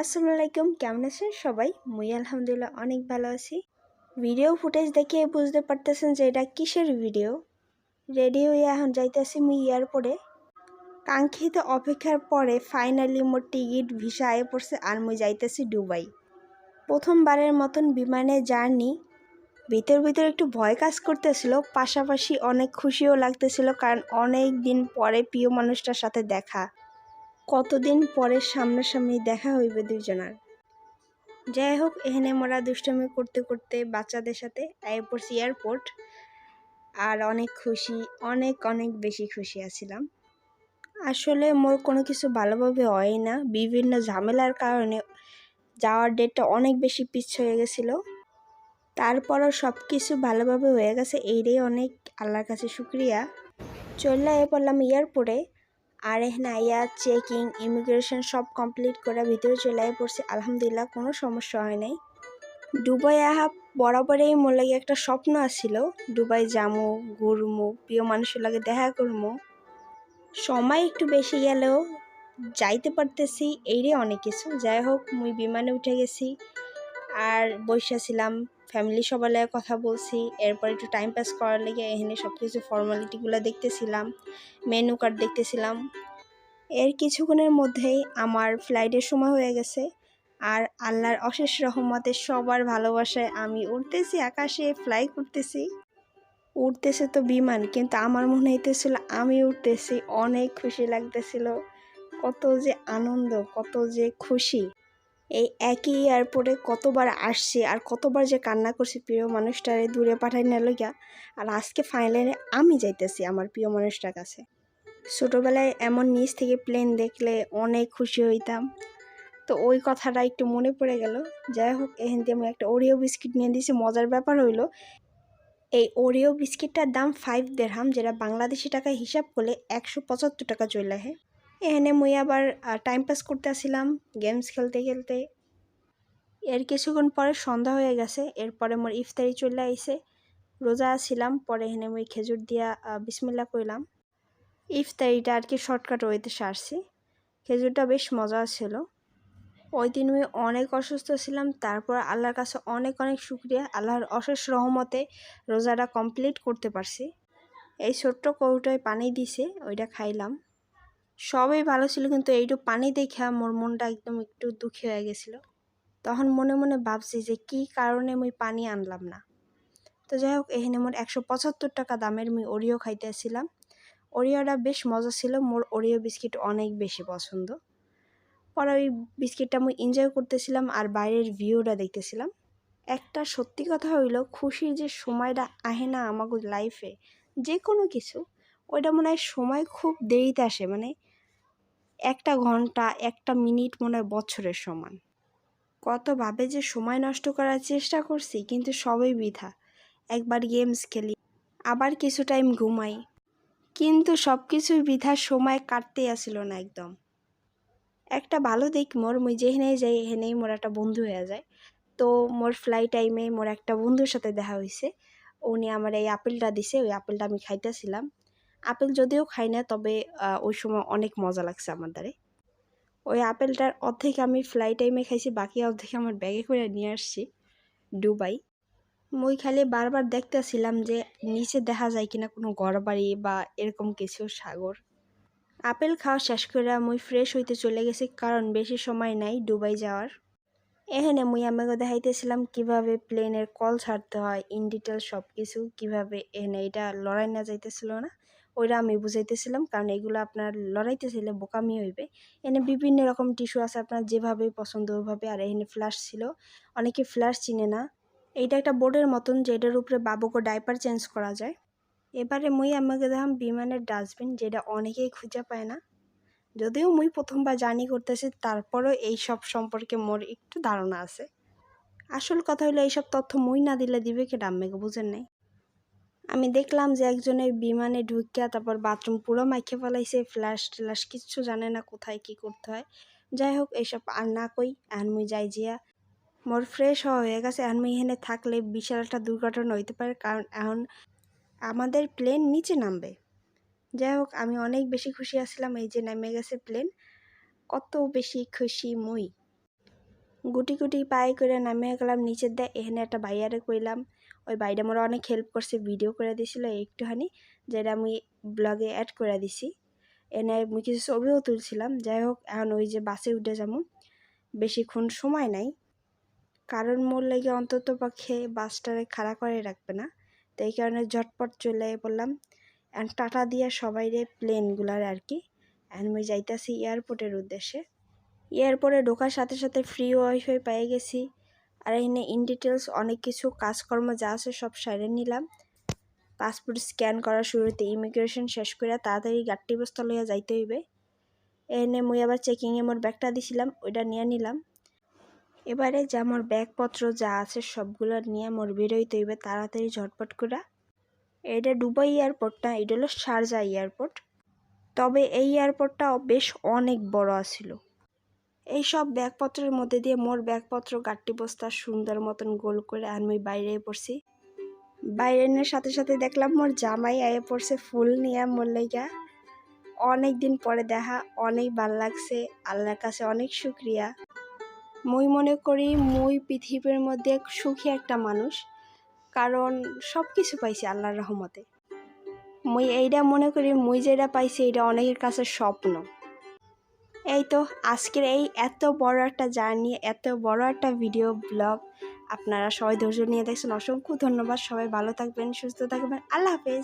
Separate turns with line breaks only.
আসসালামু আলাইকুম, কেমন আছেন সবাই? মুই আলহামদুলিল্লাহ অনেক ভালো আছি। ভিডিও ফুটেজ দেখে বুঝতে পারতেছেন যে এটা কিসের ভিডিও। রেডি হয়ে এখন যাইতেছি মুই এয়ারপোর্টে। কাঙ্ক্ষিত অপেক্ষার পরে ফাইনালি মোর টিকিট ভিসা আয়ে পড়ছে আর মুই যাইতেছি দুবাই। প্রথমবারের মতন বিমানে জার্নি। ভিতর একটু ভয় কাজ করতেছিল, পাশাপাশি অনেক খুশিও লাগতেছিল, কারণ অনেক দিন পরে প্রিয় মানুষটার সাথে দেখা। কতদিন পরে সামনাসামনি দেখা হইবে দুইজনার। যাই হোক, এখানে মোরা দুষ্টামি করতে করতে বাচ্চাদের সাথে আয়ে পড়ছি এয়ারপোর্ট। আর অনেক খুশি, অনেক অনেক বেশি খুশি আছিলাম। আসলে মোর কোনো কিছু ভালোভাবে হয় না, বিভিন্ন ঝামেলার কারণে যাওয়ার ডেটটা অনেক বেশি হয়ে গেছিলো। তারপরও সব কিছু ভালোভাবে হয়ে গেছে, এইটাই অনেক আল্লাহর কাছে শুক্রিয়া। চলে পড়লাম এয়ারপোর্টে। আর এখানে আইয়া চেকিং, ইমিগ্রেশন সব কমপ্লিট করে ভিতরে চলে পড়ছি। আলহামদুলিল্লাহ কোনো সমস্যা হয় নাই। দুবাই আহা বরাবরই মোর লাগে একটা স্বপ্ন আছিল। দুবাই যামু, ঘুরমু, প্রিয় মানুষের লাগে দেখা করমু। সময় একটু বেশি গেলেও যাইতে পারতেছি, এইরে অনেক কিছু। যাই হোক, মুই বিমানে উঠে গেছি আর বসেছিলাম, ফ্যামিলি সবার লাগে কথা বলছি। এরপর একটু টাইম পাস করার লেগে এখানে সব কিছু ফর্মালিটিগুলো দেখতেছিলাম, মেনু কার্ড দেখতেছিলাম। এর কিছুক্ষণের মধ্যেই আমার ফ্লাইটের সময় হয়ে গেছে। আর আল্লাহর অশেষ রহমতে সবার ভালোবাসায় আমি উড়তেছি আকাশে, ফ্লাই করতেছি। উড়তেছে তো বিমান, কিন্তু আমার মনে হইতেছিল আমি উড়তেছি। অনেক খুশি লাগতেছিল, কত যে আনন্দ, কত যে খুশি। এই একই এয়ারপোর্টে কতবার আসছি আর কতবার যে কান্না করছি প্রিয় মানুষটারে দূরে পাঠাই না লইয়া। আর আজকে ফাইনালি আমি যাইতেছি আমার প্রিয় মানুষটার কাছে। ছোটোবেলায় এমন নিচ থেকে প্লেন দেখলে অনেক খুশি হইতাম, তো ওই কথাটা একটু মনে পড়ে গেল। যাই হোক, এখান থেকে আমি একটা ওরিও বিস্কিট নিয়ে দিয়েছি। মজার ব্যাপার হইলো, এই ওরিও বিস্কিটটার দাম 5 দিরহাম, যেটা বাংলাদেশি টাকায় হিসাব করলে 175 টাকা চলে আসে। এখানে মুই আবার টাইম পাস করতে আসছিলাম গেমস খেলতে খেলতে। এর কিছুক্ষণ পরে সন্ধ্যা হয়ে গেছে। এরপরে মোর ইফতারি চলে আইছে। রোজা আছিলাম, পরে এখানে মুই খেজুর দিয়া বিসমিল্লাহ কইলাম। ইফতারিটা আর কি শর্টকাট ওয়েতে সারছি। খেজুরটা বেশ মজা ছিল। ওই দিন আমি অনেক অসুস্থ ছিলাম, তারপর আল্লাহর কাছে অনেক অনেক শুকরিয়া, আল্লাহর অশেষ রহমতে রোজাটা কমপ্লিট করতে পারছি। এই ছোট্ট কৌটোয় পানি দিছে, ওইটা খাইলাম। সবই ভালো ছিল, কিন্তু এইটু পানি দেখা মোর মনটা একদম একটু দুঃখী হয়ে গেছিলো। তখন মনে মনে ভাবছি যে কি কারণে মুই পানি আনলাম না। তো যাই হোক, এখানে মোর 175 টাকা দামের মুই ওরিও খাইতেছিলাম। ওরিওটা বেশ মজা ছিল, মোর ওরিও বিস্কিট অনেক বেশি পছন্দ। পরে ওই বিস্কিটটা আমি এনজয় করতেছিলাম আর বাইরের ভিউটা দেখতেছিলাম। একটা সত্যি কথা হইল, খুশির যে সময়টা আহে না আমাদের লাইফে, যে কোনো কিছু, ওইটা মনে হয় সময় খুব দেরিতে আসে। মানে একটা ঘন্টা, একটা মিনিট মনে হয় বছরের সমান। কতভাবে যে সময় নষ্ট করার চেষ্টা করছি, কিন্তু সবই বৃথা। একবার গেমস খেলি, আবার কিছু টাইম ঘুমাই, কিন্তু সব কিছুই বৃথা। সময় কাটতেই আসিল না একদম। একটা ভালো দিক মোর, মুই যেখানেই যাই এখানেই মোর একটা বন্ধু হয়ে যায়। তো মোর ফ্লাই টাইমে মোর একটা বন্ধুর সাথে দেখা হয়েছে। উনি আমার এই আপেলটা দিছে, ওই আপেলটা আমি খাইতেছিলাম। আপেল যদিও খাই না, তবে ওই সময় অনেক মজা লাগছে আমার দ্বারে। ওই আপেলটার অর্ধেক আমি ফ্লাই টাইমে খাইছি, বাকি অর্ধেক আমার ব্যাগে করে নিয়ে আসছি দুবাই। মুই খালি বারবার দেখতেছিলাম যে নিচে দেখা যায় কিনা কোনো ঘরবাড়ি বা এরকম কিছু সাগর। আপেল খাওয়া শেষ করে মুই ফ্রেশ হইতে চলে গেছি, কারণ বেশি সময় নাই দুবাই যাওয়ার। এখানে মুই আমাকে দেখাইতেছিলাম কিভাবে প্লেনের কল ছাড়তে হয়, ইন ডিটেল সব কিছু কীভাবে। এখানে এটা লড়াই না যাইতেছিল না, ওইটা আমি বুঝাইতেছিলাম, কারণ এগুলো আপনার লড়াইতে ছিলে বোকামি হইবে। এখানে বিভিন্ন রকম টিস্যু আছে, আপনার যেভাবে পছন্দ ওইভাবে। আর এখানে ফ্ল্যাশ ছিল, অনেকে ফ্ল্যাশ চিনে না। এইটা একটা বোর্ডের মতন, যেটার উপরে বাবুকে ডাইপার চেঞ্জ করা যায়। এবারে মুই আমাকে দেখলাম বিমানের ডাস্টবিন, যেটা অনেকেই খুঁজে পায় না। যদিও মুই প্রথমবার জার্নি করতেছি, তারপরও এইসব সম্পর্কে মোর একটু ধারণা আছে। আসল কথা হলো, এইসব তথ্য মুই না দিলে দিবে কে ডাম্মেকে, বুঝেন নাই? আমি দেখলাম যে একজনের বিমানে ঢুকিয়া তারপর বাথরুম পুরো মাইখে ফেলাইছে, ফ্ল্যাশ ট্ল্যাশ কিচ্ছু জানে না কোথায় কি করতে হয়। যাই হোক, এইসব আর না কই, এখন মুই যাই জিয়া মোর ফ্রেশ হয়ে গেছে। এখন মুই এখানে থাকলে বিশাল একটা দুর্ঘটনা হইতে পারে, কারণ এখন আমাদের প্লেন নিচে নামবে। যাই হোক, আমি অনেক বেশি খুশি আসছিলাম এই যে নেমে গেছে প্লেন। কত বেশি খুশি মুই। গুটি গুটি পায়ে করে নামিয়ে গেলাম নিচের দিয়ে। এখানে একটা ভাইয়ারে কইলাম, ওই ভাইটা মোরা অনেক হেল্প করছে, ভিডিও করে দিছিল একটুখানি, যেটা আমি ব্লগে অ্যাড করে দিছি। এনে আমি কিছু ছবিও তুলছিলাম। যাই হোক, এখন ওই যে বাসে উঠে যাবো, বেশিক্ষণ সময় নাই, কারণ মোর লেগে অন্তত পক্ষে বাসটারে খাড়া করে রাখবে না, তো এই কারণে ঝটপট চলে পড়লাম। এখন টাটা দিয়ে সবাইরে প্লেনগুলার আর কি। এখন আমি যাইতাছি এয়ারপোর্টের উদ্দেশ্যে। এয়ারপোর্টে ঢোকার সাথে সাথে ফ্রি ওয়াইফাই পেয়ে গেছি। আর এখানে ইন ডিটেলস অনেক কিছু কাজকর্ম যা আছে সব সাইরে নিলাম। পাসপোর্ট স্ক্যান করার শুরুতে ইমিগ্রেশন শেষ করে তাড়াতাড়ি গাড়ি বস্তা লইয়া যাইতে হইবে। এনে মুই আবার চেকিংয়ে মোর ব্যাগটা দিছিলাম, ওইটা নিয়ে নিলাম। এবারে যা মোর ব্যাগপত্র যা আছে সবগুলো নিয়ে মোর বেরোইতে হইবে তাড়াতাড়ি ঝটপট করে। এটা দুবাই এয়ারপোর্ট না, এটা হলো শারজা এয়ারপোর্ট। তবে এই এয়ারপোর্টটাও বেশ অনেক বড় আছিল। এই সব ব্যাগপত্রের মধ্যে দিয়ে মোর ব্যাগপত্র গাট্টি বস্তা সুন্দর মতন গোল করে আমি বাইরে পড়ছি। বাইরে এর সাথে সাথে দেখলাম মোর জামাই আয়ে পড়ছে ফুল নিয়ে মোর লাইগা। অনেক দিন পরে দেখা, অনেক ভাল লাগছে, আল্লাহর কাছে অনেক শুক্রিয়া। মুই মনে করি মুই পৃথিবীর মধ্যে সুখী একটা মানুষ, কারণ সব কিছু পাইছি আল্লাহর রহমতে। মুই এইটা মনে করি মুই যেটা পাইছি এটা অনেকের কাছে স্বপ্ন। এই তো আজকের এই এত বড় একটা জার্নি, এত বড় একটা ভিডিও ব্লগ আপনারা সবাই ধৈর্য নিয়ে দেখছেন, অসংখ্য ধন্যবাদ। সবাই ভালো থাকবেন, সুস্থ থাকবেন, আল্লাহ হাফেজ।